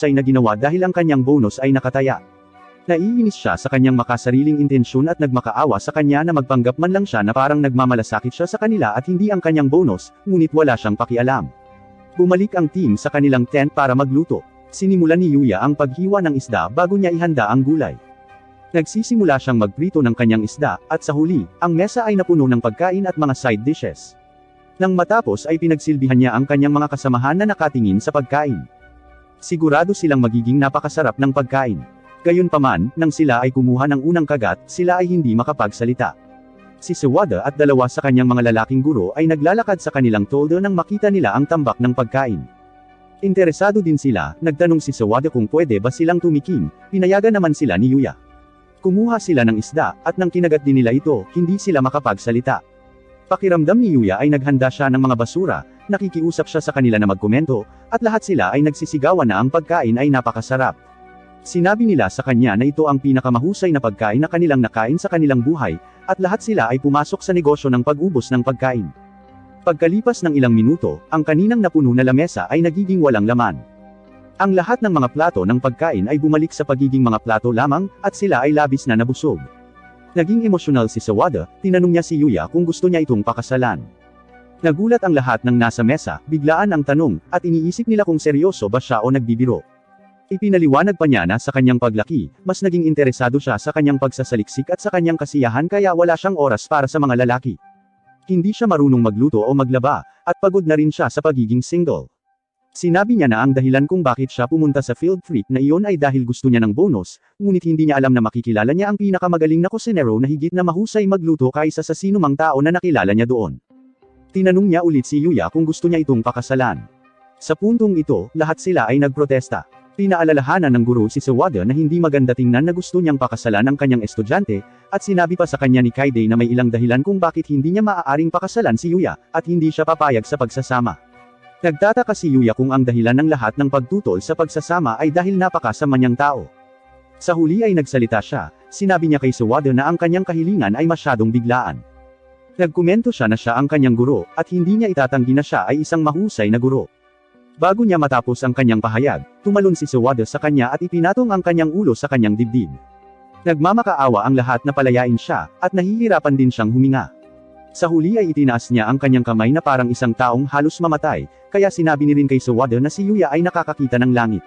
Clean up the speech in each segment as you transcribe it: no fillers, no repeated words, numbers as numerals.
ay na ginawa dahil ang kanyang bonus ay nakataya. Naiinis siya sa kanyang makasariling intensyon at nagmakaawa sa kanya na magpanggap man lang siya na parang nagmamalasakit siya sa kanila at hindi ang kanyang bonus, ngunit wala siyang pakialam. Bumalik ang team sa kanilang tent para magluto. Sinimulan ni Yuya ang paghiwa ng isda bago niya ihanda ang gulay. Nagsisimula siyang magprito ng kanyang isda, at sa huli, ang mesa ay napuno ng pagkain at mga side dishes. Nang matapos ay pinagsilbihan niya ang kanyang mga kasamahan na nakatingin sa pagkain. Sigurado silang magiging napakasarap ng pagkain. Gayunpaman, nang sila ay kumuha ng unang kagat, sila ay hindi makapagsalita. Si Sawada at dalawa sa kanyang mga lalaking guro ay naglalakad sa kanilang toldo nang makita nila ang tambak ng pagkain. Interesado din sila, nagtanong si Sawada kung pwede ba silang tumikim, pinayagan naman sila ni Yuya. Kumuha sila ng isda, at nang kinagat din nila ito, hindi sila makapagsalita. Pakiramdam ni Yuya ay naghanda siya ng mga basura, nakikiusap siya sa kanila na magkomento, at lahat sila ay nagsisigawan na ang pagkain ay napakasarap. Sinabi nila sa kanya na ito ang pinakamahusay na pagkain na kanilang nakain sa kanilang buhay, at lahat sila ay pumasok sa negosyo ng pag-ubos ng pagkain. Pagkalipas ng ilang minuto, ang kaninang napuno na lamesa ay nagiging walang laman. Ang lahat ng mga plato ng pagkain ay bumalik sa pagiging mga plato lamang, at sila ay labis na nabusog. Naging emosyonal si Sawada, tinanong niya si Yuya kung gusto niya itong pakasalan. Nagulat ang lahat ng nasa mesa, biglaan ang tanong, at iniisip nila kung seryoso ba siya o nagbibiro. Ipinaliwanag pa niya na sa kanyang paglaki, mas naging interesado siya sa kanyang pagsasaliksik at sa kanyang kasiyahan kaya wala siyang oras para sa mga lalaki. Hindi siya marunong magluto o maglaba, at pagod na rin siya sa pagiging single. Sinabi niya na ang dahilan kung bakit siya pumunta sa field trip na iyon ay dahil gusto niya ng bonus, ngunit hindi niya alam na makikilala niya ang pinakamagaling na kusinero na higit na mahusay magluto kaysa sa sinumang tao na nakilala niya doon. Tinanong niya ulit si Yuya kung gusto niya itong pakasalan. Sa puntong ito, lahat sila ay nagprotesta. Pinaalalahanan ng guro si Sawada na hindi maganda tingnan na gusto niyang pakasalan ang kanyang estudyante, at sinabi pa sa kanya ni Kaide na may ilang dahilan kung bakit hindi niya maaaring pakasalan si Yuya, at hindi siya papayag sa pagsasama. Nagtataka si Yuya kung ang dahilan ng lahat ng pagtutol sa pagsasama ay dahil napakasama niyang tao. Sa huli ay nagsalita siya, sinabi niya kay Sawada na ang kanyang kahilingan ay masyadong biglaan. Nagkomento siya na siya ang kanyang guro, at hindi niya itatanggi na siya ay isang mahusay na guro. Bago niya matapos ang kanyang pahayag, tumalon si Sawada sa kanya at ipinatong ang kanyang ulo sa kanyang dibdib. Nagmamakaawa ang lahat na palayain siya, at nahihirapan din siyang huminga. Sa huli ay itinaas niya ang kanyang kamay na parang isang taong halos mamatay, kaya sinabi ni rin kay Sawada na si Yuya ay nakakakita ng langit.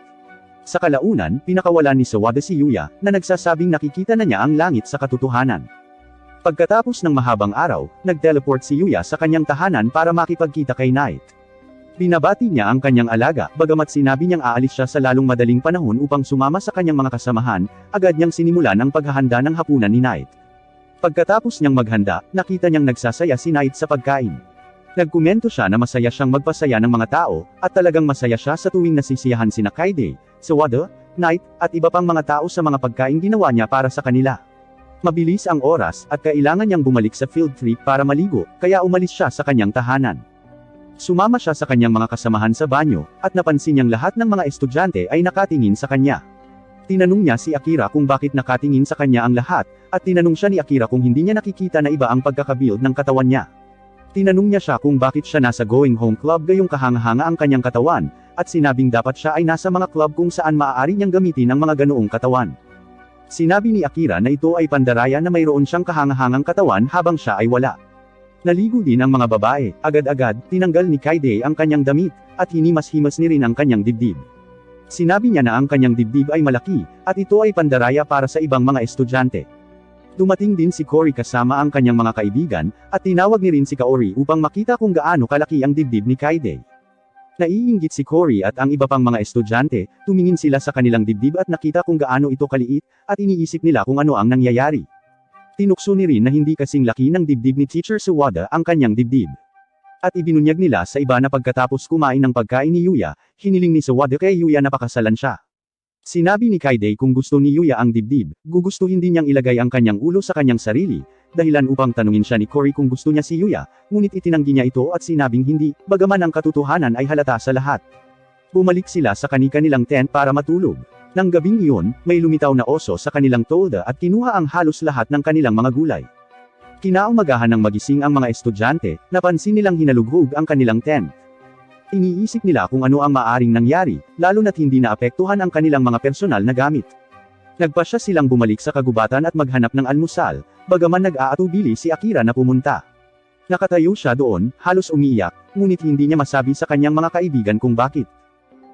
Sa kalaunan, pinakawalan ni Sawada si Yuya, na nagsasabing nakikita na niya ang langit sa katotohanan. Pagkatapos ng mahabang araw, nag-teleport si Yuya sa kanyang tahanan para makipagkita kay Knight. Binabati niya ang kanyang alaga, bagamat sinabi niyang aalis siya sa lalong madaling panahon upang sumama sa kanyang mga kasamahan, agad niyang sinimulan ang paghahanda ng hapunan ni Knight. Pagkatapos niyang maghanda, nakita niyang nagsasaya si Knight sa pagkain. Nagkomento siya na masaya siyang magpasaya ng mga tao, at talagang masaya siya sa tuwing nasisiyahan sina Kaide, Sawada, Knight, at iba pang mga tao sa mga pagkain ginawa niya para sa kanila. Mabilis ang oras, at kailangan niyang bumalik sa field trip para maligo, kaya umalis siya sa kanyang tahanan. Sumama siya sa kanyang mga kasamahan sa banyo, at napansin niyang lahat ng mga estudyante ay nakatingin sa kanya. Tinanong niya si Akira kung bakit nakatingin sa kanya ang lahat, at tinanong siya ni Akira kung hindi niya nakikita na iba ang pagkakabuild ng katawan niya. Tinanong niya siya kung bakit siya nasa going home club gayong kahanga-hanga ang kanyang katawan, at sinabing dapat siya ay nasa mga club kung saan maaari niyang gamitin ang mga ganoong katawan. Sinabi ni Akira na ito ay pandaraya na mayroon siyang kahangahangang katawan habang siya ay wala. Naligo din ang mga babae, agad-agad, tinanggal ni Kaide ang kanyang damit, at hinimas-himas ni rin ang kanyang dibdib. Sinabi niya na ang kanyang dibdib ay malaki, at ito ay pandaraya para sa ibang mga estudyante. Dumating din si Cory kasama ang kanyang mga kaibigan, at tinawag ni rin si Kaori upang makita kung gaano kalaki ang dibdib ni Kaide. Naiinggit si Cory at ang iba pang mga estudyante, tumingin sila sa kanilang dibdib at nakita kung gaano ito kaliit, at iniisip nila kung ano ang nangyayari. Tinukso ni rin na hindi kasing laki ng dibdib ni Teacher Sawada ang kanyang dibdib. At ibinunyag nila sa iba na pagkatapos kumain ng pagkain ni Yuya, hiniling ni Sawada kay Yuya na pakasalan siya. Sinabi ni Kaide kung gusto ni Yuya ang dibdib, gugustuhin din niyang ilagay ang kanyang ulo sa kanyang sarili, dahilan upang tanungin siya ni Cory kung gusto niya si Yuya, ngunit itinanggi niya ito at sinabing hindi, bagaman ang katotohanan ay halata sa lahat. Bumalik sila sa kani-kanilang tent para matulog. Nang gabing iyon, may lumitaw na oso sa kanilang tolda at kinuha ang halos lahat ng kanilang mga gulay. Kinaumagahan ng magising ang mga estudyante, napansin nilang hinalughog ang kanilang tent. Iniisip nila kung ano ang maaring nangyari, lalo na't hindi naapektuhan ang kanilang mga personal na gamit. Nagpasya silang bumalik sa kagubatan at maghanap ng almusal, bagaman nag-aatubili si Akira na pumunta. Nakatayo siya doon, halos umiiyak, ngunit hindi niya masabi sa kanyang mga kaibigan kung bakit.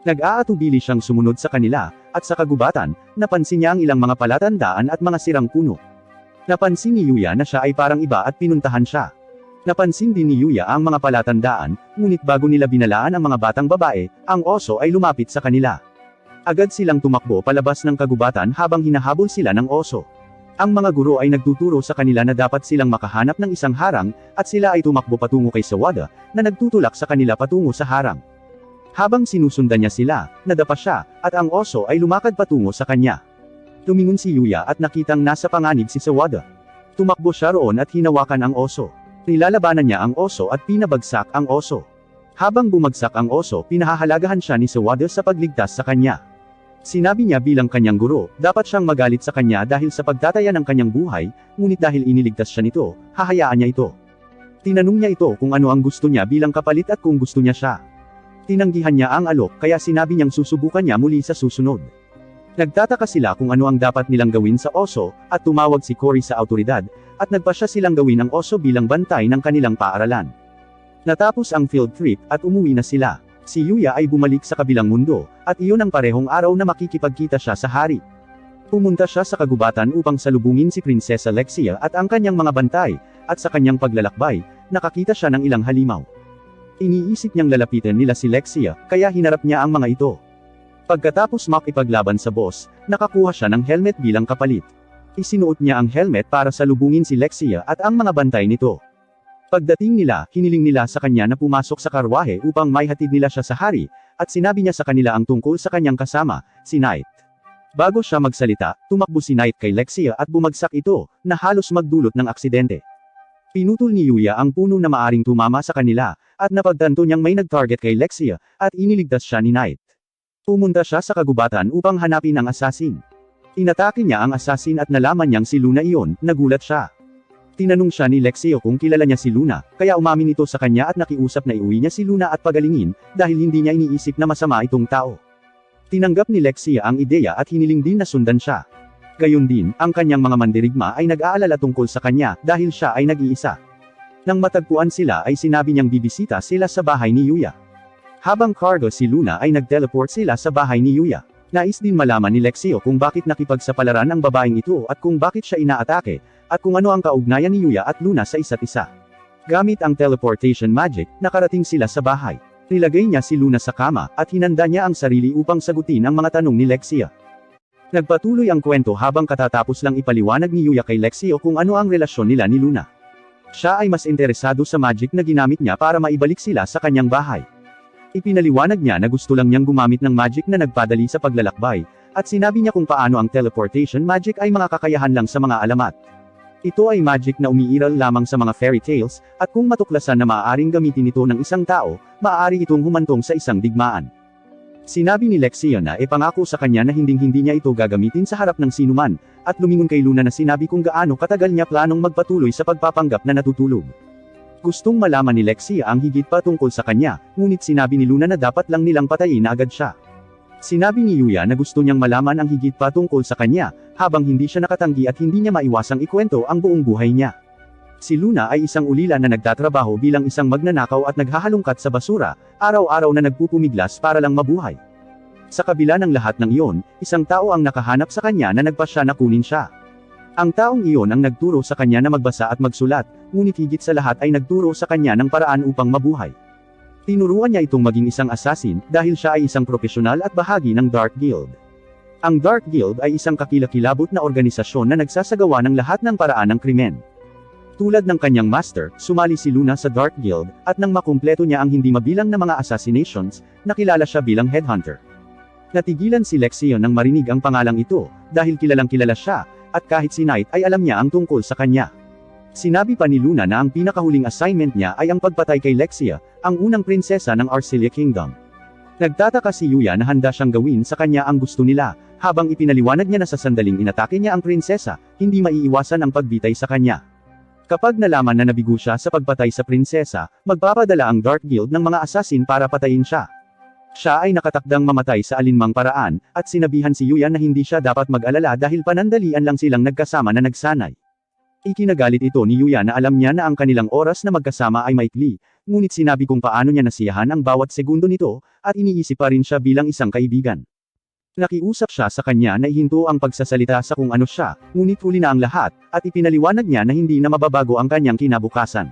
Nag-aatubili siyang sumunod sa kanila, at sa kagubatan, napansin niya ang ilang mga palatandaan at mga sirang puno. Napansin ni Yuya na siya ay parang iba at pinuntahan siya. Napansin din ni Yuya ang mga palatandaan, ngunit bago nila binalaan ang mga batang babae, ang oso ay lumapit sa kanila. Agad silang tumakbo palabas ng kagubatan habang hinahabol sila ng oso. Ang mga guro ay nagtuturo sa kanila na dapat silang makahanap ng isang harang, at sila ay tumakbo patungo kay Sawada, na nagtutulak sa kanila patungo sa harang. Habang sinusundan niya sila, nadapa siya, at ang oso ay lumakad patungo sa kanya. Lumingon si Yuya at nakitang nasa panganib si Sawada. Tumakbo siya roon at hinawakan ang oso. Nilalabanan niya ang oso at pinabagsak ang oso. Habang bumagsak ang oso, pinahahalagahan siya ni Sawada sa pagligtas sa kanya. Sinabi niya bilang kanyang guro, dapat siyang magalit sa kanya dahil sa pagtataya ng kanyang buhay, ngunit dahil iniligtas siya nito, hahayaan niya ito. Tinanong niya ito kung ano ang gusto niya bilang kapalit at kung gusto niya siya. Tinanggihan niya ang alok kaya sinabi niyang susubukan niya muli sa susunod. Nagtataka sila kung ano ang dapat nilang gawin sa oso, at tumawag si Cory sa awtoridad, at nagpasya silang gawin ang oso bilang bantay ng kanilang paaralan. Natapos ang field trip, at umuwi na sila. Si Yuya ay bumalik sa kabilang mundo, at iyon ang parehong araw na makikipagkita siya sa hari. Pumunta siya sa kagubatan upang salubungin si Prinsesa Lexia at ang kanyang mga bantay, at sa kanyang paglalakbay, nakakita siya ng ilang halimaw. Iniisip niyang lalapitan nila si Lexia, kaya hinarap niya ang mga ito. Pagkatapos makipaglaban sa boss, nakakuha siya ng helmet bilang kapalit. Isinuot niya ang helmet para salubungin si Lexia at ang mga bantay nito. Pagdating nila, hiniling nila sa kanya na pumasok sa karwahe upang maihatid nila siya sa hari, at sinabi niya sa kanila ang tungkol sa kanyang kasama, si Knight. Bago siya magsalita, tumakbo si Knight kay Lexia at bumagsak ito, na halos magdulot ng aksidente. Pinutol ni Yuya ang puno na maaring tumama sa kanila, at napagtanto niyang may nag-target kay Lexia, at iniligtas siya ni Knight. Pumunta siya sa kagubatan upang hanapin ang assassin. Inatake niya ang assassin at nalaman niyang si Luna iyon, nagulat siya. Tinanong siya ni Lexia kung kilala niya si Luna, kaya umamin ito sa kanya at nakiusap na iuwi niya si Luna at pagalingin, dahil hindi niya iniisip na masama itong tao. Tinanggap ni Lexia ang ideya at hiniling din na sundan siya. Gayon din, ang kanyang mga mandirigma ay nag-aalala tungkol sa kanya, dahil siya ay nag-iisa. Nang matagpuan sila ay sinabi niyang bibisita sila sa bahay ni Yuya. Habang cargo si Luna ay nag-teleport sila sa bahay ni Yuya. Nais din malaman ni Lexia kung bakit nakipagsapalaran ang babaeng ito at kung bakit siya inaatake, at kung ano ang kaugnayan ni Yuya at Luna sa isa't isa. Gamit ang teleportation magic, nakarating sila sa bahay. Nilagay niya si Luna sa kama, at hinanda niya ang sarili upang sagutin ang mga tanong ni Lexia. Nagpatuloy ang kwento habang katatapos lang ipaliwanag ni Yuya kay Lexia kung ano ang relasyon nila ni Luna. Siya ay mas interesado sa magic na ginamit niya para maibalik sila sa kanyang bahay. Ipinaliwanag niya na gusto lang niyang gumamit ng magic na nagpadali sa paglalakbay, at sinabi niya kung paano ang teleportation magic ay mga kakayahan lang sa mga alamat. Ito ay magic na umiiral lamang sa mga fairy tales, at kung matuklasan na maaaring gamitin ito ng isang tao, maaari itong humantong sa isang digmaan. Sinabi ni Lexia na ipangako sa kanya na hinding-hindi niya ito gagamitin sa harap ng sinuman, at lumingon kay Luna na sinabi kung gaano katagal niya planong magpatuloy sa pagpapanggap na natutulog. Gustong malaman ni Lexia ang higit pa tungkol sa kanya, ngunit sinabi ni Luna na dapat lang nilang patayin na agad siya. Sinabi ni Yuya na gusto niyang malaman ang higit pa tungkol sa kanya, habang hindi siya nakatanggi at hindi niya maiwasang ikwento ang buong buhay niya. Si Luna ay isang ulila na nagtatrabaho bilang isang magnanakaw at naghahalungkat sa basura, araw-araw na nagpupumiglas para lang mabuhay. Sa kabila ng lahat ng iyon, isang tao ang nakahanap sa kanya na nagpasya na kunin siya. Ang taong iyon ang nagturo sa kanya na magbasa at magsulat, ngunit higit sa lahat ay nagturo sa kanya ng paraan upang mabuhay. Tinuruan niya itong maging isang assassin, dahil siya ay isang profesional at bahagi ng Dark Guild. Ang Dark Guild ay isang kakilakilabot na organisasyon na nagsasagawa ng lahat ng paraan ng krimen. Tulad ng kanyang master, sumali si Luna sa Dark Guild, at nang makumpleto niya ang hindi mabilang na mga assassinations, nakilala siya bilang headhunter. Natigilan si Lexia nang marinig ang pangalang ito, dahil kilalang kilala siya, at kahit si Knight ay alam niya ang tungkol sa kanya. Sinabi pa ni Luna na ang pinakahuling assignment niya ay ang pagpatay kay Lexia, ang unang prinsesa ng Arcelia Kingdom. Nagtataka si Yuya na handa siyang gawin sa kanya ang gusto nila, habang ipinaliwanag niya na sa sandaling inatake niya ang prinsesa, hindi maiiwasan ang pagbitay sa kanya. Kapag nalaman na nabigo siya sa pagpatay sa prinsesa, magpapadala ang Dark Guild ng mga assassin para patayin siya. Siya ay nakatakdang mamatay sa alinmang paraan, at sinabihan si Yuya na hindi siya dapat mag-alala dahil panandalian lang silang nagkasama na nagsanay. Ikinagalit ito ni Yuya na alam niya na ang kanilang oras na magkasama ay maikli, ngunit sinabi kung paano niya nasiyahan ang bawat segundo nito, at iniisip pa rin siya bilang isang kaibigan. Nakiusap siya sa kanya na ihinto ang pagsasalita sa kung ano siya, ngunit huli na ang lahat, at ipinaliwanag niya na hindi na mababago ang kanyang kinabukasan.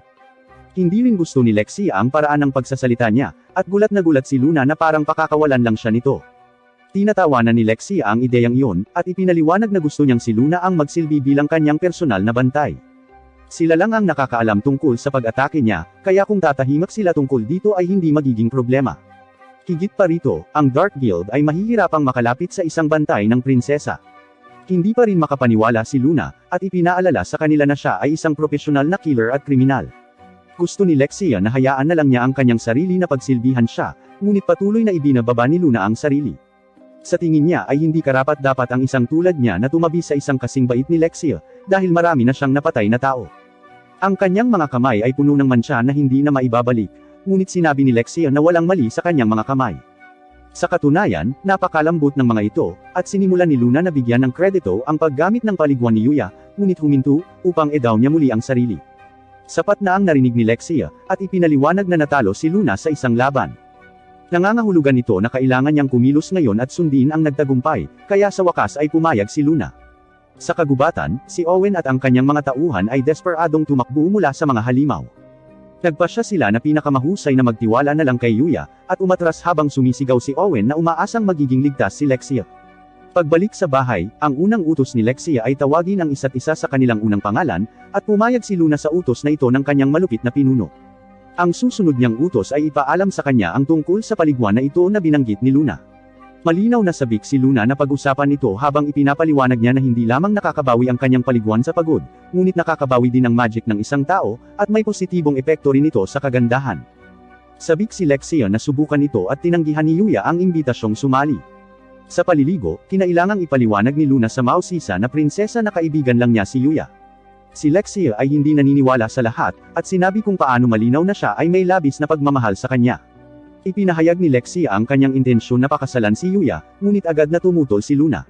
Hindi rin gusto ni Lexia ang paraan ng pagsasalita niya, at gulat na gulat si Luna na parang pakakawalan lang siya nito. Tinatawanan ni Lexia ang ideyang iyon, at ipinaliwanag na gusto niyang si Luna ang magsilbi bilang kanyang personal na bantay. Sila lang ang nakakaalam tungkol sa pag-atake niya, kaya kung tatahimak sila tungkol dito ay hindi magiging problema. Higit pa rito, ang Dark Guild ay mahihirapang makalapit sa isang bantay ng prinsesa. Hindi pa rin makapaniwala si Luna, at ipinaalala sa kanila na siya ay isang profesional na killer at kriminal. Gusto ni Lexia na hayaan na lang niya ang kanyang sarili na pagsilbihan siya, ngunit patuloy na ibinababa ni Luna ang sarili. Sa tingin niya ay hindi karapat-dapat ang isang tulad niya na tumabi sa isang kasing bait ni Lexia, dahil marami na siyang napatay na tao. Ang kanyang mga kamay ay puno ng mantsa na hindi na maibabalik, ngunit sinabi ni Lexia na walang mali sa kanyang mga kamay. Sa katunayan, napakalambot ng mga ito, at sinimulan ni Luna na bigyan ng kredito ang paggamit ng paliguan ni Yuya, ngunit huminto, upang edaw niya muli ang sarili. Sapat na ang narinig ni Lexia, at ipinaliwanag na natalo si Luna sa isang laban. Nangangahulugan ito na kailangan niyang kumilos ngayon at sundin ang nagtagumpay, kaya sa wakas ay pumayag si Luna. Sa kagubatan, si Owen at ang kanyang mga tauhan ay desperadong tumakbo mula sa mga halimaw. Nagpasya sila na pinakamahusay na magtiwala na lang kay Yuya, at umatras habang sumisigaw si Owen na umaasang magiging ligtas si Lexia. Pagbalik sa bahay, ang unang utos ni Lexia ay tawagin ang isa't isa sa kanilang unang pangalan, at pumayag si Luna sa utos na ito ng kanyang malupit na pinuno. Ang susunod niyang utos ay ipaalam sa kanya ang tungkol sa paliguan na ito na binanggit ni Luna. Malinaw na sabik si Luna na pag-usapan ito habang ipinapaliwanag niya na hindi lamang nakakabawi ang kanyang paliguan sa pagod, ngunit nakakabawi din ang magic ng isang tao, at may positibong epekto rin ito sa kagandahan. Sabik si Lexia na subukan ito at tinanggihan ni Yuya ang imbitasyong sumali. Sa paliligo, kinailangang ipaliwanag ni Luna sa Mausisa na prinsesa na kaibigan lang niya si Yuya. Si Lexia ay hindi naniniwala sa lahat, at sinabi kung paano malinaw na siya ay may labis na pagmamahal sa kanya. Ipinahayag ni Lexia ang kanyang intensyon na pakasalan si Yuya, ngunit agad na tumutol si Luna.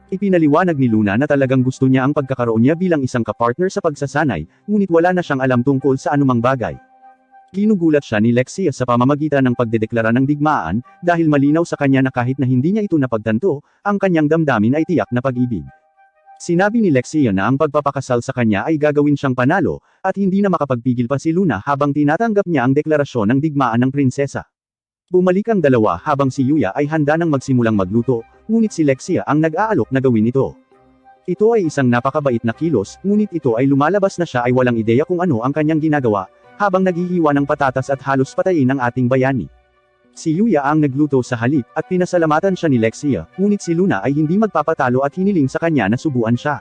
Ipinaliwanag ni Luna na talagang gusto niya ang pagkakaroon niya bilang isang kapartner sa pagsasanay, ngunit wala na siyang alam tungkol sa anumang bagay. Ginugulat siya ni Lexia sa pamamagitan ng pagdedeklara ng digmaan, dahil malinaw sa kanya na kahit na hindi niya ito napagtanto, ang kanyang damdamin ay tiyak na pag-ibig. Sinabi ni Lexia na ang pagpapakasal sa kanya ay gagawin siyang panalo, at hindi na makapagpigil pa si Luna habang tinatanggap niya ang deklarasyon ng digmaan ng prinsesa. Bumalik ang dalawa habang si Yuya ay handa nang magsimulang magluto, ngunit si Lexia ang nag-aalok na gawin ito. Ito ay isang napakabait na kilos, ngunit ito ay lumalabas na siya ay walang ideya kung ano ang kanyang ginagawa, habang naghihiwa ng patatas at halos patayin ang ating bayani. Si Yuya ang nagluto sa halip, at pinasalamatan siya ni Lexia, ngunit si Luna ay hindi magpapatalo at hiniling sa kanya na subuan siya.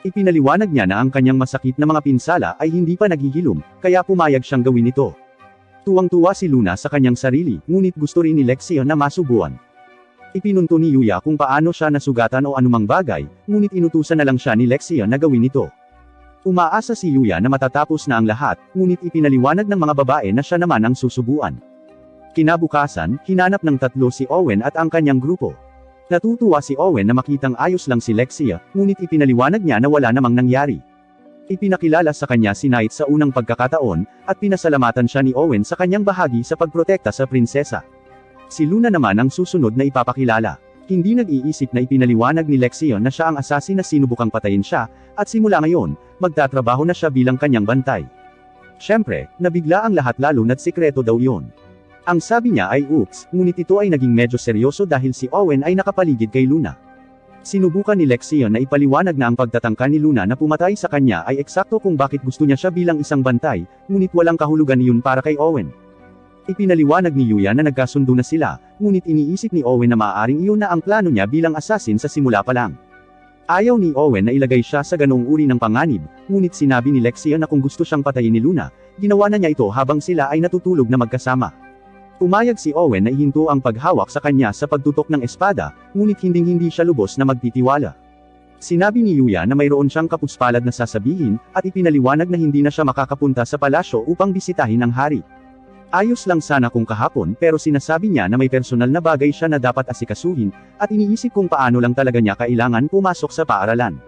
Ipinaliwanag niya na ang kanyang masakit na mga pinsala ay hindi pa naghihilom, kaya pumayag siyang gawin ito. Tuwang-tuwa si Luna sa kanyang sarili, ngunit gusto rin ni Lexia na masubuan. Ipinunto ni Yuya kung paano siya nasugatan o anumang bagay, ngunit inutusan na lang siya ni Lexia na gawin ito. Umaasa si Yuya na matatapos na ang lahat, ngunit ipinaliwanag ng mga babae na siya naman ang susubuan. Kinabukasan, hinanap ng tatlo si Owen at ang kanyang grupo. Natutuwa si Owen na makitang ayos lang si Lexia, ngunit ipinaliwanag niya na wala namang nangyari. Ipinakilala sa kanya si Knight sa unang pagkakataon, at pinasalamatan siya ni Owen sa kanyang bahagi sa pagprotekta sa prinsesa. Si Luna naman ang susunod na ipapakilala. Hindi nag-iisip na ipinaliwanag ni Lexia na siya ang assassin na sinubukang patayin siya, at simula ngayon, magtatrabaho na siya bilang kanyang bantay. Siyempre, nabigla ang lahat lalo na't sikreto daw yon. Ang sabi niya ay oops, ngunit ito ay naging medyo seryoso dahil si Owen ay nakapaligid kay Luna. Sinubukan ni Lexia na ipaliwanag na ang pagtatangka ni Luna na pumatay sa kanya ay eksakto kung bakit gusto niya siya bilang isang bantay, ngunit walang kahulugan iyon para kay Owen. Ipinaliwanag ni Yuya na nagkasundo na sila, ngunit iniisip ni Owen na maaaring iyon na ang plano niya bilang assassin sa simula pa lang. Ayaw ni Owen na ilagay siya sa ganoong uri ng panganib, ngunit sinabi ni Lexia na kung gusto siyang patayin ni Luna, ginawa na niya ito habang sila ay natutulog na magkasama. Pumayag si Owen na ihinto ang paghawak sa kanya sa pagtutok ng espada, ngunit hinding-hindi siya lubos na magtitiwala. Sinabi ni Yuya na mayroon siyang kapuspalad na sasabihin, at ipinaliwanag na hindi na siya makakapunta sa palasyo upang bisitahin ang hari. Ayos lang sana kung kahapon pero sinasabi niya na may personal na bagay siya na dapat asikasuhin, at iniisip kung paano lang talaga niya kailangan pumasok sa paaralan.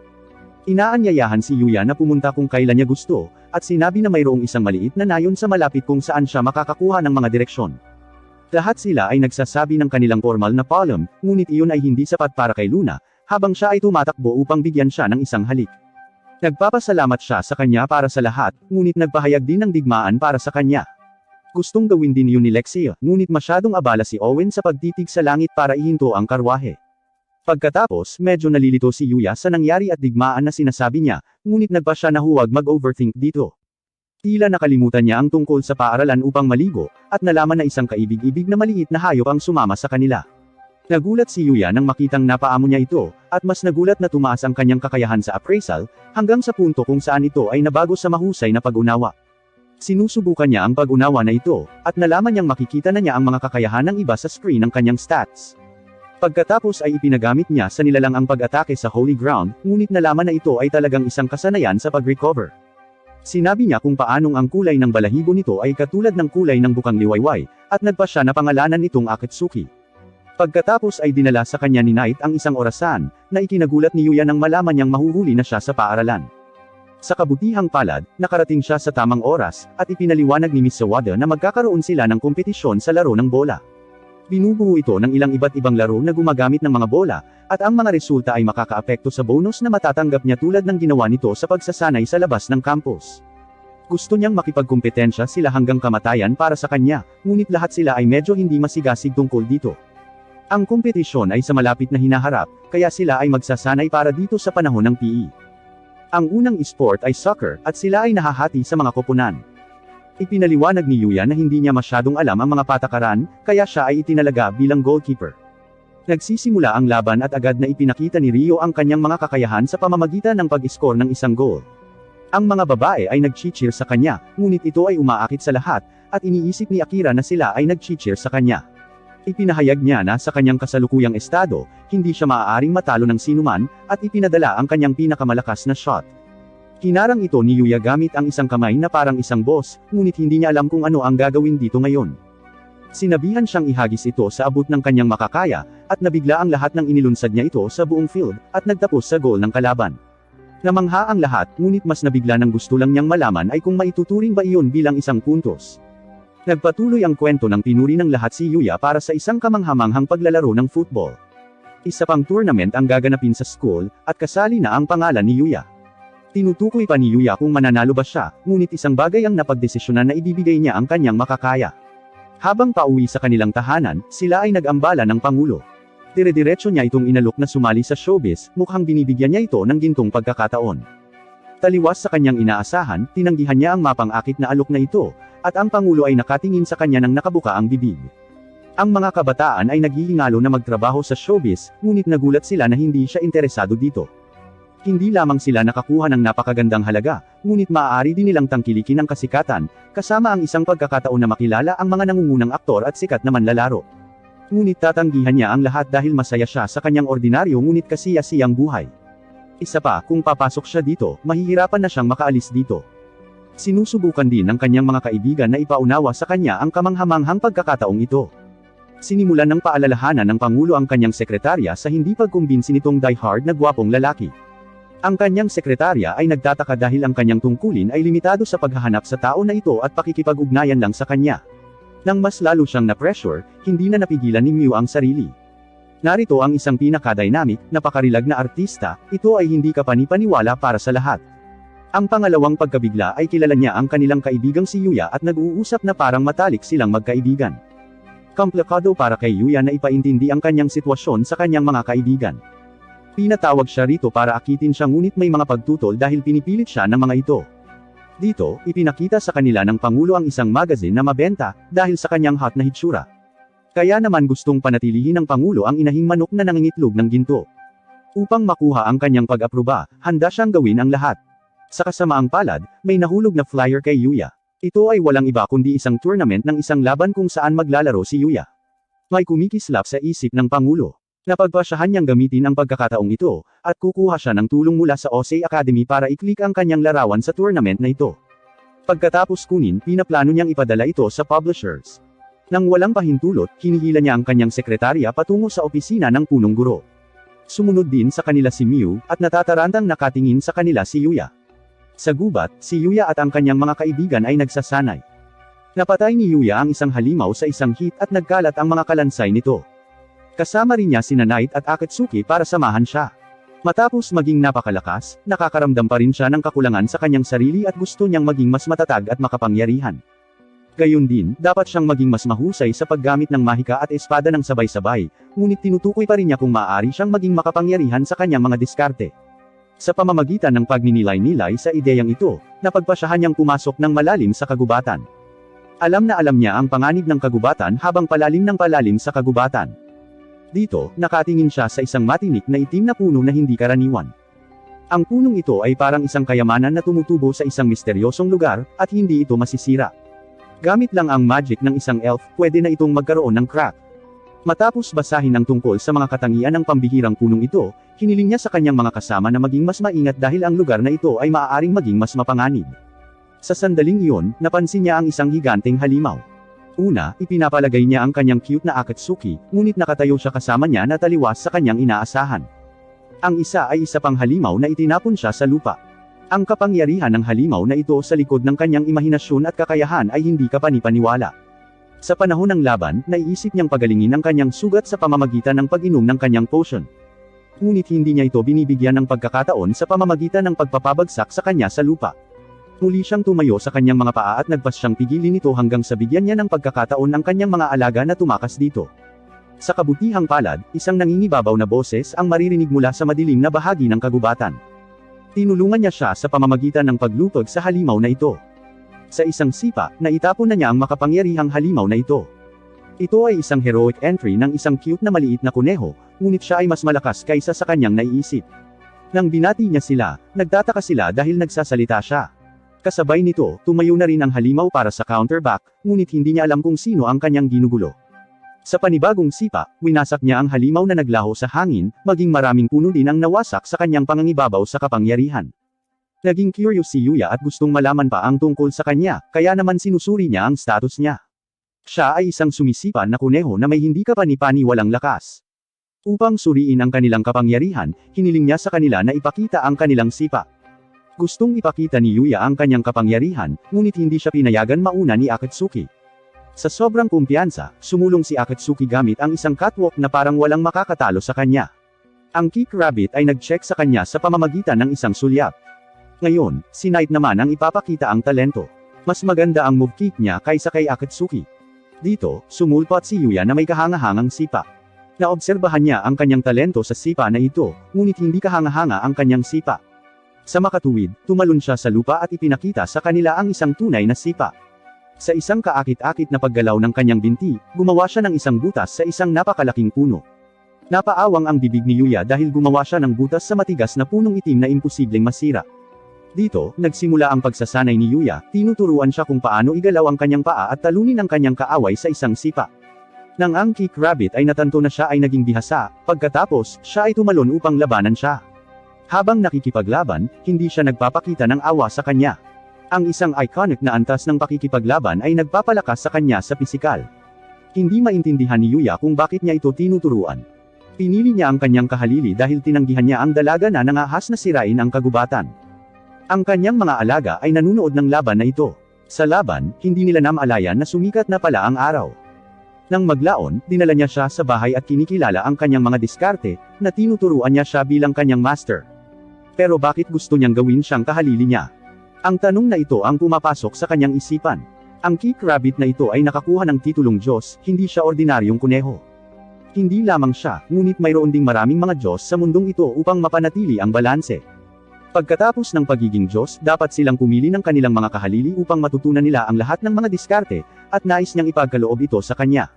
Inaanyayahan si Yuya na pumunta kung kailan niya gusto, at sinabi na mayroong isang maliit na nayon sa malapit kung saan siya makakakuha ng mga direksyon. Lahat sila ay nagsasabi ng kanilang formal na paalam, ngunit iyon ay hindi sapat para kay Luna, habang siya ay tumatakbo upang bigyan siya ng isang halik. Nagpapasalamat siya sa kanya para sa lahat, ngunit nagpahayag din ng digmaan para sa kanya. Gustong gawin din yun ni Lexia, ngunit masyadong abala si Owen sa pagtitig sa langit para ihinto ang karwahe. Pagkatapos, medyo nalilito si Yuya sa nangyari at digmaan na sinasabi niya, ngunit nagpa siya na huwag mag-overthink dito. Tila nakalimutan niya ang tungkol sa paaralan upang maligo, at nalaman na isang kaibig-ibig na maliit na hayop ang sumama sa kanila. Nagulat si Yuya nang makitang napaamo niya ito, at mas nagulat na tumaas ang kanyang kakayahan sa appraisal, hanggang sa punto kung saan ito ay nabago sa mahusay na pag-unawa. Sinusubukan niya ang pag-unawa na ito, at nalaman niyang makikita na niya ang mga kakayahan ng iba sa screen ng kanyang stats. Pagkatapos ay ipinagamit niya sa nilalang ang pag-atake sa Holy Ground, ngunit nalaman na ito ay talagang isang kasanayan sa pag-recover. Sinabi niya kung paanong ang kulay ng balahibo nito ay katulad ng kulay ng bukang liwayway, at nagpa siya na pangalanan itong Akatsuki. Pagkatapos ay dinala sa kanya ni Knight ang isang orasan, na ikinagulat ni Yuya nang malaman niyang mahuhuli na siya sa paaralan. Sa kabutihang palad, nakarating siya sa tamang oras, at ipinaliwanag ni Miss Sawada na magkakaroon sila ng kompetisyon sa laro ng bola. Binubuo ito ng ilang iba't ibang laro na gumagamit ng mga bola, at ang mga resulta ay makakaapekto sa bonus na matatanggap niya tulad ng ginawa nito sa pagsasanay sa labas ng campus. Gusto niyang makipagkumpetensya sila hanggang kamatayan para sa kanya, ngunit lahat sila ay medyo hindi masigasig tungkol dito. Ang kompetisyon ay sa malapit na hinaharap, kaya sila ay magsasanay para dito sa panahon ng PE. Ang unang esport ay soccer, at sila ay nahahati sa mga koponan. Ipinaliwanag ni Yuya na hindi niya masyadong alam ang mga patakaran, kaya siya ay itinalaga bilang goalkeeper. Nagsisimula ang laban at agad na ipinakita ni Ryo ang kanyang mga kakayahan sa pamamagitan ng pag-score ng isang goal. Ang mga babae ay nag-cheer sa kanya, ngunit ito ay umaakit sa lahat, at iniisip ni Akira na sila ay nag-cheer sa kanya. Ipinahayag niya na sa kanyang kasalukuyang estado, hindi siya maaaring matalo ng sinuman, at ipinadala ang kanyang pinakamalakas na shot. Hinarang ito ni Yuya gamit ang isang kamay na parang isang boss, ngunit hindi niya alam kung ano ang gagawin dito ngayon. Sinabihan siyang ihagis ito sa abot ng kanyang makakaya, at nabigla ang lahat ng inilunsad niya ito sa buong field, at nagtapos sa goal ng kalaban. Namangha ang lahat, ngunit mas nabigla ng gusto lang niyang malaman ay kung maituturing ba iyon bilang isang puntos. Nagpatuloy ang kwento ng pinuri ng lahat si Yuya para sa isang kamanghamanghang paglalaro ng football. Isa pang tournament ang gaganapin sa school, at kasali na ang pangalan ni Yuya. Tinutukoy pa ni Yuya kung mananalo ba siya, ngunit isang bagay ang napagdesisyonan na ibibigay niya ang kanyang makakaya. Habang pauwi sa kanilang tahanan, sila ay nag-ambala ng pangulo. Dire-diretso niya itong inalok na sumali sa showbiz, mukhang binibigyan niya ito ng gintong pagkakataon. Taliwas sa kanyang inaasahan, tinanggihan niya ang mapang-akit na alok na ito, at ang pangulo ay nakatingin sa kanya nang nakabuka ang bibig. Ang mga kabataan ay naghihingalo na magtrabaho sa showbiz, ngunit nagulat sila na hindi siya interesado dito. Hindi lamang sila nakakuha ng napakagandang halaga, ngunit maaari din nilang tangkilikin ang kasikatan, kasama ang isang pagkakataon na makilala ang mga nangungunang aktor at sikat na manlalaro. Ngunit tatanggihan niya ang lahat dahil masaya siya sa kanyang ordinaryo ngunit kasiya-siyang buhay. Isa pa, kung papasok siya dito, mahihirapan na siyang makaalis dito. Sinusubukan din ng kanyang mga kaibigan na ipaunawa sa kanya ang kamanghamanghang pagkakataong ito. Sinimulan ng paalalahanan ng Pangulo ang kanyang sekretarya sa hindi pagkumbinsi nitong die-hard na gwapong lalaki. Ang kanyang sekretarya ay nagtataka dahil ang kanyang tungkulin ay limitado sa paghahanap sa tao na ito at pakikipag-ugnayan lang sa kanya. Nang mas lalo siyang na-pressure, hindi na napigilan ni Mew ang sarili. Narito ang isang pinaka-dynamic, napakarilag na artista, ito ay hindi kapani-paniwala para sa lahat. Ang pangalawang pagkabigla ay kilala niya ang kanilang kaibigang si Yuya at nag-uusap na parang matalik silang magkaibigan. Komplikado para kay Yuya na ipaintindi ang kanyang sitwasyon sa kanyang mga kaibigan. Pinatawag siya rito para akitin siya ngunit may mga pagtutol dahil pinipilit siya ng mga ito. Dito, ipinakita sa kanila ng Pangulo ang isang magazine na mabenta, dahil sa kanyang hot na hitsura. Kaya naman gustong panatilihin ng Pangulo ang inahing manok na nangingitlog ng ginto. Upang makuha ang kanyang pag-aproba, handa siyang gawin ang lahat. Sa kasamaang palad, may nahulog na flyer kay Yuya. Ito ay walang iba kundi isang tournament ng isang laban kung saan maglalaro si Yuya. May kumikislap sa isip ng Pangulo. Napagpasyahan niyang gamitin ang pagkakataong ito, at kukuha siya ng tulong mula sa Osei Academy para i-click ang kanyang larawan sa tournament na ito. Pagkatapos kunin, pinaplano niyang ipadala ito sa publishers. Nang walang pahintulot, hinihila niya ang kanyang sekretarya patungo sa opisina ng punong guro. Sumunod din sa kanila si Miu, at natatarantang nakatingin sa kanila si Yuya. Sa gubat, si Yuya at ang kanyang mga kaibigan ay nagsasanay. Napatay ni Yuya ang isang halimaw sa isang hit at nagkalat ang mga kalansay nito. Kasama rin niya sina Knight at Akatsuki para samahan siya. Matapos maging napakalakas, nakakaramdam pa rin siya ng kakulangan sa kanyang sarili at gusto niyang maging mas matatag at makapangyarihan. Gayon din, dapat siyang maging mas mahusay sa paggamit ng mahika at espada ng sabay-sabay, ngunit tinutukoy pa rin niya kung maaari siyang maging makapangyarihan sa kanyang mga diskarte. Sa pamamagitan ng pagninilay-nilay sa ideyang ito, napagpasyahan niyang pumasok ng malalim sa kagubatan. Alam na alam niya ang panganib ng kagubatan habang palalim ng palalim sa kagubatan. Dito, nakatingin siya sa isang matinik na itim na puno na hindi karaniwan. Ang punong ito ay parang isang kayamanan na tumutubo sa isang misteryosong lugar, at hindi ito masisira. Gamit lang ang magic ng isang elf, pwede na itong magkaroon ng crack. Matapos basahin ang tungkol sa mga katangian ng pambihirang punong ito, hiniling niya sa kanyang mga kasama na maging mas maingat dahil ang lugar na ito ay maaaring maging mas mapanganib. Sa sandaling iyon, napansin niya ang isang higanteng halimaw. Una, ipinapalagay niya ang kanyang cute na Akatsuki, ngunit nakatayo siya kasama niya na taliwas sa kanyang inaasahan. Ang isa ay isa pang halimaw na itinapon siya sa lupa. Ang kapangyarihan ng halimaw na ito sa likod ng kanyang imahinasyon at kakayahan ay hindi kapanipaniwala. Sa panahon ng laban, naiisip niyang pagalingin ang kanyang sugat sa pamamagitan ng pag-inom ng kanyang potion. Ngunit hindi niya ito binibigyan ng pagkakataon sa pamamagitan ng pagpapabagsak sa kanya sa lupa. Muli siyang tumayo sa kanyang mga paa at nagpas siyang pigilin ito hanggang sa bigyan niya ng pagkakataon ang kanyang mga alaga na tumakas dito. Sa kabutihang palad, isang nangingibabaw na boses ang maririnig mula sa madilim na bahagi ng kagubatan. Tinulungan niya siya sa pamamagitan ng paglupag sa halimaw na ito. Sa isang sipa, naitapon na niya ang makapangyarihang halimaw na ito. Ito ay isang heroic entry ng isang cute na maliit na kuneho, ngunit siya ay mas malakas kaysa sa kanyang naiisip. Nang binati niya sila, nagtataka sila dahil nagsasalita siya. Kasabay nito, tumayo na rin ang halimaw para sa counterback, ngunit hindi niya alam kung sino ang kanyang ginugulo. Sa panibagong sipa, winasak niya ang halimaw na naglaho sa hangin, maging maraming puno din ang nawasak sa kanyang pangangibabaw sa kapangyarihan. Naging curious si Yuya at gustong malaman pa ang tungkol sa kanya, kaya naman sinusuri niya ang status niya. Siya ay isang sumisipa na kuneho na may hindi kapani-paniwalang lakas. Upang suriin ang kanilang kapangyarihan, hiniling niya sa kanila na ipakita ang kanilang sipa. Gustong ipakita ni Yuya ang kanyang kapangyarihan, ngunit hindi siya pinayagan mauna ni Akatsuki. Sa sobrang kumpiyansa, sumulong si Akatsuki gamit ang isang catwalk na parang walang makakatalo sa kanya. Ang Kick Rabbit ay nag-check sa kanya sa pamamagitan ng isang sulyap. Ngayon, si Knight naman ang ipapakita ang talento. Mas maganda ang move kick niya kaysa kay Akatsuki. Dito, sumulpot si Yuya na may kahangahangang sipa. Naobserbahan niya ang kanyang talento sa sipa na ito, ngunit hindi kahanga-hanga ang kanyang sipa. Sa makatuwid, tumalon siya sa lupa at ipinakita sa kanila ang isang tunay na sipa. Sa isang kaakit-akit na paggalaw ng kanyang binti, gumawa siya ng isang butas sa isang napakalaking puno. Napaawang ang bibig ni Yuya dahil gumawa siya ng butas sa matigas na punong itim na imposibleng masira. Dito, nagsimula ang pagsasanay ni Yuya, tinuturuan siya kung paano igalaw ang kanyang paa at talunin ang kanyang kaaway sa isang sipa. Nang ang Kick Rabbit ay natanto na siya ay naging bihasa, pagkatapos, siya ay tumalon upang labanan siya. Habang nakikipaglaban, hindi siya nagpapakita ng awa sa kanya. Ang isang iconic na antas ng pakikipaglaban ay nagpapalakas sa kanya sa pisikal. Hindi maintindihan ni Yuya kung bakit niya ito tinuturuan. Pinili niya ang kanyang kahalili dahil tinanggihan niya ang dalaga na nangahas na sirain ang kagubatan. Ang kanyang mga alaga ay nanunood ng laban na ito. Sa laban, hindi nila namalayan na sumikat na pala ang araw. Nang maglaon, dinala niya siya sa bahay at kinikilala ang kanyang mga diskarte, na tinuturuan niya siya bilang kanyang master. Pero bakit gusto niyang gawin siyang kahalili niya? Ang tanong na ito ang pumapasok sa kanyang isipan. Ang Kick Rabbit na ito ay nakakuha ng titulong Diyos, hindi siya ordinaryong kuneho. Hindi lamang siya, ngunit mayroon ding maraming mga Diyos sa mundong ito upang mapanatili ang balanse. Pagkatapos ng pagiging Diyos, dapat silang pumili ng kanilang mga kahalili upang matutunan nila ang lahat ng mga diskarte, at nais niyang ipagkaloob ito sa kanya.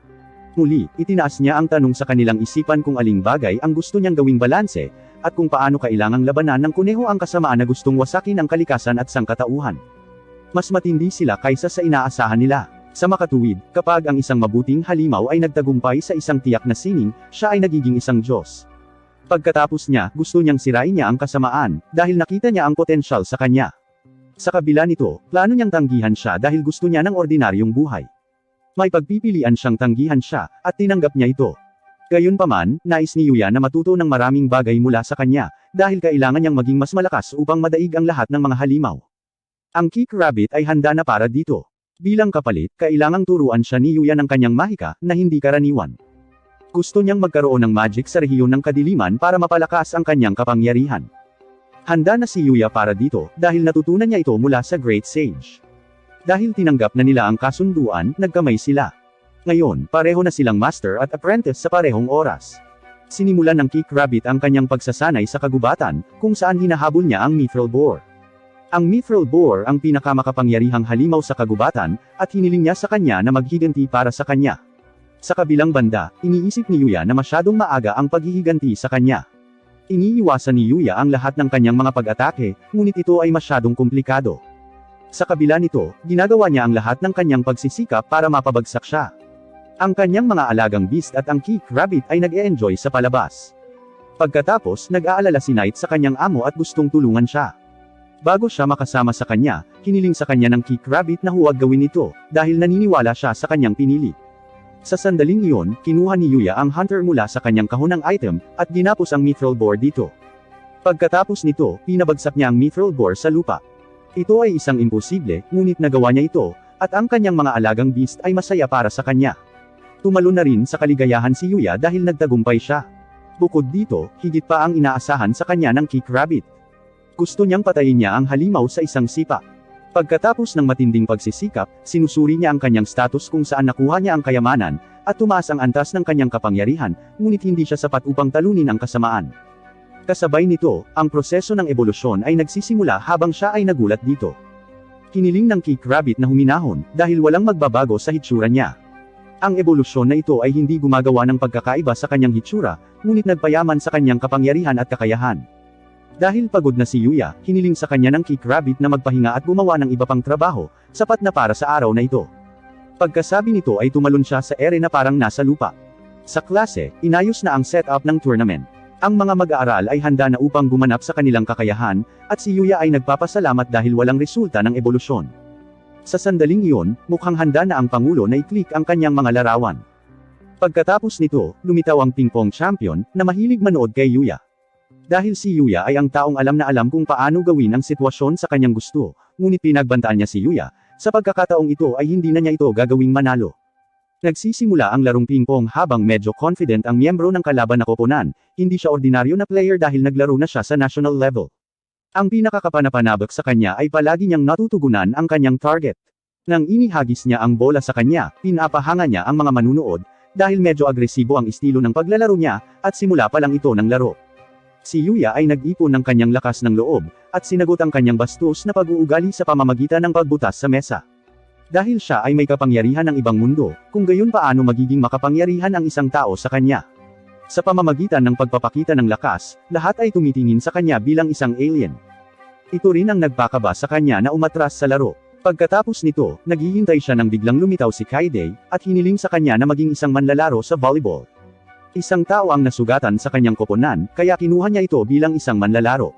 Muli, itinaas niya ang tanong sa kanilang isipan kung aling bagay ang gusto niyang gawing balanse, at kung paano kailangang labanan ng kuneho ang kasamaan na gustong wasakin ang kalikasan at sangkatauhan. Mas matindi sila kaysa sa inaasahan nila. Sa makatuwid, kapag ang isang mabuting halimaw ay nagtagumpay sa isang tiyak na sining, siya ay nagiging isang Diyos. Pagkatapos niya, gusto niyang sirain niya ang kasamaan, dahil nakita niya ang potensyal sa kanya. Sa kabila nito, plano niyang tanggihan siya dahil gusto niya ng ordinaryong buhay. May pagpipilian siyang tanggihan siya, at tinanggap niya ito. Gayunpaman, nais ni Yuya na matuto ng maraming bagay mula sa kanya, dahil kailangan niyang maging mas malakas upang madaig ang lahat ng mga halimaw. Ang Kick Rabbit ay handa na para dito. Bilang kapalit, kailangang turuan siya ni Yuya ng kanyang mahika, na hindi karaniwan. Gusto niyang magkaroon ng magic sa rehiyon ng kadiliman para mapalakas ang kanyang kapangyarihan. Handa na si Yuya para dito, dahil natutunan niya ito mula sa Great Sage. Dahil tinanggap na nila ang kasunduan, nagkamay sila. Ngayon, pareho na silang master at apprentice sa parehong oras. Sinimulan ng Kick Rabbit ang kanyang pagsasanay sa kagubatan, kung saan hinahabol niya ang Mithril Boar. Ang Mithril Boar ang pinakamakapangyarihang halimaw sa kagubatan, at hiniling niya sa kanya na maghiganti para sa kanya. Sa kabilang banda, iniisip ni Yuya na masyadong maaga ang paghihiganti sa kanya. Iniiwasan ni Yuya ang lahat ng kanyang mga pag-atake, ngunit ito ay masyadong komplikado. Sa kabila nito, ginagawa niya ang lahat ng kanyang pagsisikap para mapabagsak siya. Ang kanyang mga alagang beast at ang Kick Rabbit ay nag-e-enjoy sa palabas. Pagkatapos, nag-aalala si Knight sa kanyang amo at gustong tulungan siya. Bago siya makasama sa kanya, hiniling sa kanya ng Kick Rabbit na huwag gawin ito, dahil naniniwala siya sa kanyang pinili. Sa sandaling iyon, kinuha ni Yuya ang hunter mula sa kanyang kahon ng item, at ginapos ang Mithril Boar dito. Pagkatapos nito, pinabagsak niya ang Mithril Boar sa lupa. Ito ay isang imposible, ngunit nagawa niya ito, at ang kanyang mga alagang beast ay masaya para sa kanya. Tumalo na rin sa kaligayahan si Yuya dahil nagtagumpay siya. Bukod dito, higit pa ang inaasahan sa kanya ng Kick Rabbit. Gusto niyang patayin niya ang halimaw sa isang sipa. Pagkatapos ng matinding pagsisikap, sinusuri niya ang kanyang status kung saan nakuha niya ang kayamanan, at tumaas ang antas ng kanyang kapangyarihan, ngunit hindi siya sapat upang talunin ang kasamaan. Kasabay nito, ang proseso ng ebolusyon ay nagsisimula habang siya ay nagulat dito. Hiniling ng Kick Rabbit na huminahon, dahil walang magbabago sa hitsura niya. Ang ebolusyon na ito ay hindi gumagawa ng pagkakaiba sa kanyang hitsura, ngunit nagpayaman sa kanyang kapangyarihan at kakayahan. Dahil pagod na si Yuya, hiniling sa kanya ng Kick Rabbit na magpahinga at gumawa ng iba pang trabaho, sapat na para sa araw na ito. Pagkasabi nito ay tumalon siya sa ere na parang nasa lupa. Sa klase, inayos na ang setup ng tournament. Ang mga mag-aaral ay handa na upang gumanap sa kanilang kakayahan, at si Yuya ay nagpapasalamat dahil walang resulta ng ebolusyon. Sa sandaling iyon, mukhang handa na ang Pangulo na i-click ang kanyang mga larawan. Pagkatapos nito, lumitaw ang ping-pong champion, na mahilig manood kay Yuya. Dahil si Yuya ay ang taong alam na alam kung paano gawin ang sitwasyon sa kanyang gusto, ngunit pinagbantaan niya si Yuya, sa pagkakataong ito ay hindi na niya ito gagawing manalo. Nagsisimula ang larong ping-pong habang medyo confident ang miyembro ng kalaban na koponan, hindi siya ordinaryo na player dahil naglaro na siya sa national level. Ang pinakakapanapanabak sa kanya ay palagi niyang natutugunan ang kanyang target. Nang inihagis niya ang bola sa kanya, pinapahanga niya ang mga manunood, dahil medyo agresibo ang estilo ng paglalaro niya, at simula pa lang ito ng laro. Si Yuya ay nag-ipon ng kanyang lakas ng loob, at sinagot ang kanyang bastos na pag-uugali sa pamamagitan ng pagbutas sa mesa. Dahil siya ay may kapangyarihan ng ibang mundo, kung gayon paano magiging makapangyarihan ang isang tao sa kanya. Sa pamamagitan ng pagpapakita ng lakas, lahat ay tumitingin sa kanya bilang isang alien. Ito rin ang nagpakaba sa kanya na umatras sa laro. Pagkatapos nito, naghihintay siya nang biglang lumitaw si Kaide, at hiniling sa kanya na maging isang manlalaro sa volleyball. Isang tao ang nasugatan sa kanyang koponan, kaya kinuha niya ito bilang isang manlalaro.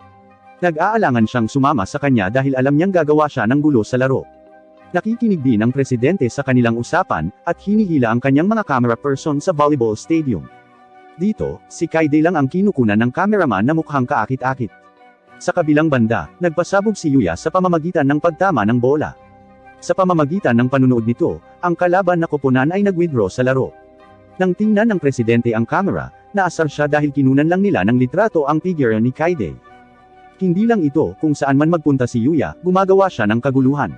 Nag-aalangan siyang sumama sa kanya dahil alam niyang gagawa siya ng gulo sa laro. Nakikinig din ang presidente sa kanilang usapan, at hinihila ang kanyang mga camera person sa volleyball stadium. Dito, si Kaide lang ang kinukunan ng cameraman na mukhang kaakit-akit. Sa kabilang banda, nagpasabog si Yuya sa pamamagitan ng pagtama ng bola. Sa pamamagitan ng panunood nito, ang kalaban na koponan ay nag-withdraw sa laro. Nang tingnan ng presidente ang camera, naasar siya dahil kinunan lang nila ng litrato ang figure ni Kaide. Hindi lang ito, kung saan man magpunta si Yuya, gumagawa siya ng kaguluhan.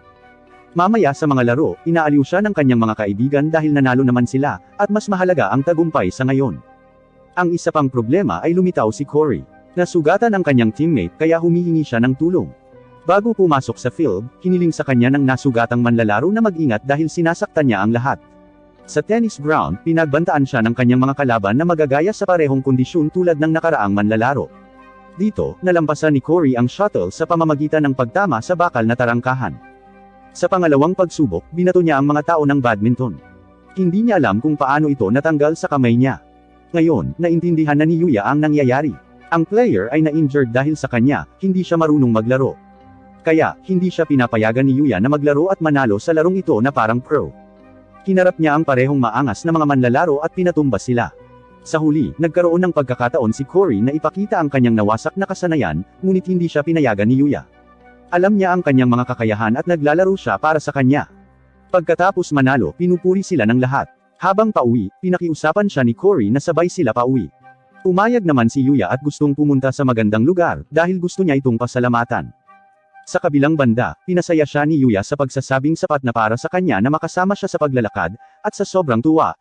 Mamaya sa mga laro, inaaliw siya ng kanyang mga kaibigan dahil nanalo naman sila, at mas mahalaga ang tagumpay sa ngayon. Ang isa pang problema ay lumitaw si Cory. Nasugatan ang kanyang teammate kaya humihingi siya ng tulong. Bago pumasok sa field, hiniling sa kanya ng nasugatang manlalaro na mag-ingat dahil sinasaktan niya ang lahat. Sa tennis ground, pinagbantaan siya ng kanyang mga kalaban na magagaya sa parehong kondisyon tulad ng nakaraang manlalaro. Dito, nalampasan ni Cory ang shuttle sa pamamagitan ng pagtama sa bakal na tarangkahan. Sa pangalawang pagsubok, binato niya ang mga tao ng badminton. Hindi niya alam kung paano ito natanggal sa kamay niya. Ngayon, naintindihan na ni Yuya ang nangyayari. Ang player ay na-injured dahil sa kanya, hindi siya marunong maglaro. Kaya, hindi siya pinapayagan ni Yuya na maglaro at manalo sa larong ito na parang pro. Kinarap niya ang parehong maangas na mga manlalaro at pinatumbas sila. Sa huli, nagkaroon ng pagkakataon si Cory na ipakita ang kanyang nawasak na kasanayan, ngunit hindi siya pinayagan ni Yuya. Alam niya ang kanyang mga kakayahan at naglalaro siya para sa kanya. Pagkatapos manalo, pinupuri sila ng lahat. Habang pauwi, pinakiusapan siya ni Cory na sabay sila pauwi. Umayag naman si Yuya at gustong pumunta sa magandang lugar, dahil gusto niya itong pasalamatan. Sa kabilang banda, pinasaya siya ni Yuya sa pagsasabing sapat na para sa kanya na makasama siya sa paglalakad, at sa sobrang tuwa,